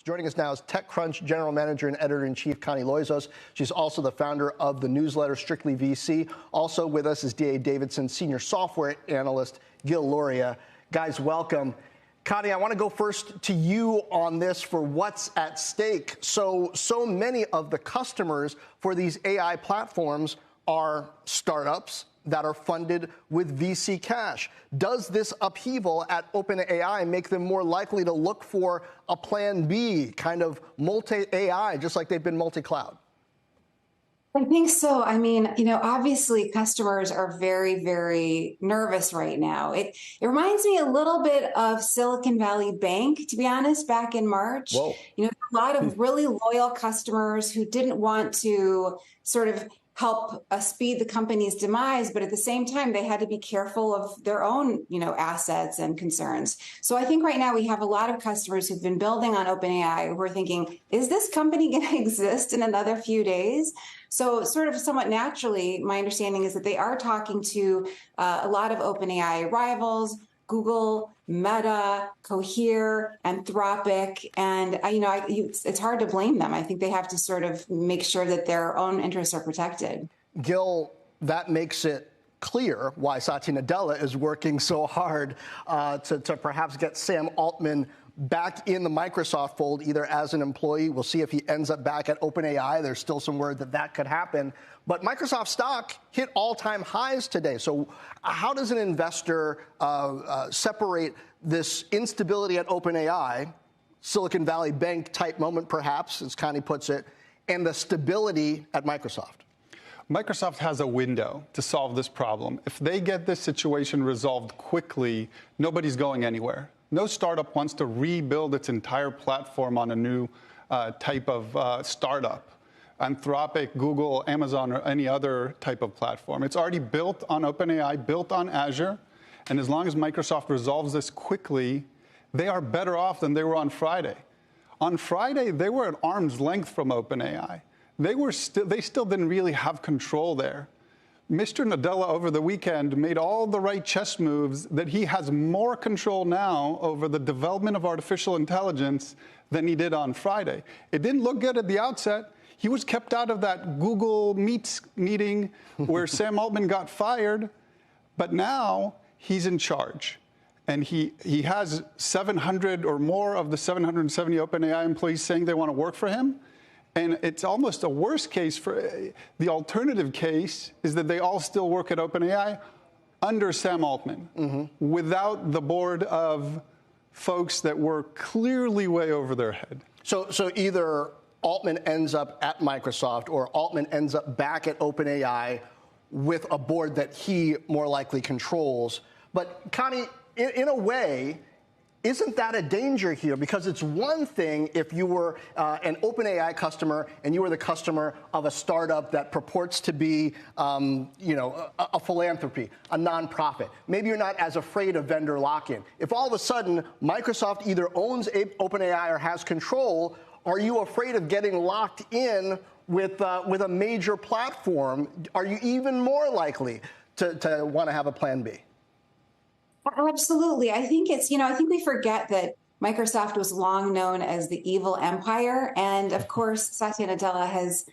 Joining us now is TechCrunch General Manager and Editor-in-Chief Connie Loizos. She's also the founder of the newsletter Strictly VC. Also with us is D.A. Davidson Senior Software Analyst Gil Luria. Guys, welcome. Connie, I want to go first to you on this for what's at stake. So many of the customers for these AI platforms are startups that are funded with VC cash. Does this upheaval at OpenAI make them more likely to look for a plan B, kind of multi-AI, just like they've been multi-cloud? I think so. I mean, obviously customers are very, very nervous right now. It reminds me a little bit of Silicon Valley Bank, to be honest, back in March. Whoa. A lot of really loyal customers who didn't want to sort of help speed the company's demise, but at the same time, they had to be careful of their own, assets and concerns. So I think right now we have a lot of customers who've been building on OpenAI who are thinking, is this company going to exist in another few days? So sort of somewhat naturally, my understanding is that they are talking to a lot of OpenAI rivals, Google, Meta, Cohere, Anthropic, and it's hard to blame them. I think they have to sort of make sure that their own interests are protected. Gil, that makes it clear why Satya Nadella is working so hard to perhaps get Sam Altman back in the Microsoft fold, either as an employee. We'll see if he ends up back at OpenAI. There's still some word that could happen. But Microsoft stock hit all-time highs today. So how does an investor separate this instability at OpenAI, Silicon Valley Bank type moment perhaps, as Connie puts it, and the stability at Microsoft? Microsoft has a window to solve this problem. If they get this situation resolved quickly, nobody's going anywhere. No startup wants to rebuild its entire platform on a new type of startup. Anthropic, Google, Amazon, or any other type of platform. It's already built on OpenAI, built on Azure, and as long as Microsoft resolves this quickly, they are better off than they were on Friday. On Friday, they were at arm's length from OpenAI. They still didn't really have control there. Mr. Nadella over the weekend made all the right chess moves that he has more control now over the development of artificial intelligence than he did on Friday. It didn't look good at the outset. He was kept out of that Google Meets meeting where Sam Altman got fired, but now he's in charge. And he has 700 or more of the 770 OpenAI employees saying they want to work for him. And it's almost a worst case. The alternative case is that they all still work at OpenAI under Sam Altman, without the board of folks that were clearly way over their head. So either Altman ends up at Microsoft or Altman ends up back at OpenAI with a board that he more likely controls. But Connie, in a way, isn't that a danger here? Because it's one thing if you were an OpenAI customer and you were the customer of a startup that purports to be, a philanthropy, a nonprofit. Maybe you're not as afraid of vendor lock-in. If all of a sudden Microsoft either owns OpenAI or has control, are you afraid of getting locked in with a major platform? Are you even more likely to want to have a plan B? Absolutely. I think I think we forget that Microsoft was long known as the evil empire. And of course, Satya Nadella has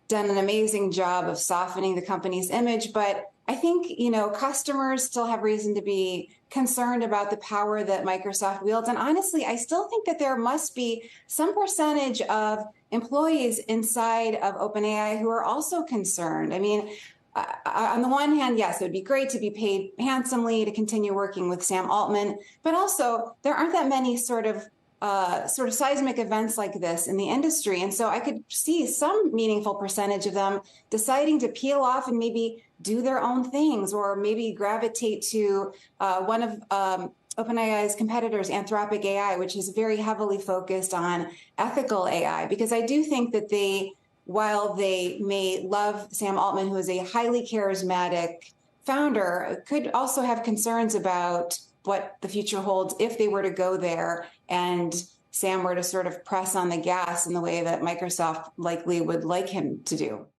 done an amazing job of softening the company's image. But I think, customers still have reason to be concerned about the power that Microsoft wields. And honestly, I still think that there must be some percentage of employees inside of OpenAI who are also concerned. I mean, on the one hand, yes, it would be great to be paid handsomely to continue working with Sam Altman, but also there aren't that many sort of seismic events like this in the industry. And so I could see some meaningful percentage of them deciding to peel off and maybe do their own things, or maybe gravitate to one of OpenAI's competitors, Anthropic AI, which is very heavily focused on ethical AI, because I do think that while they may love Sam Altman, who is a highly charismatic founder, could also have concerns about what the future holds if they were to go there and Sam were to sort of press on the gas in the way that Microsoft likely would like him to do.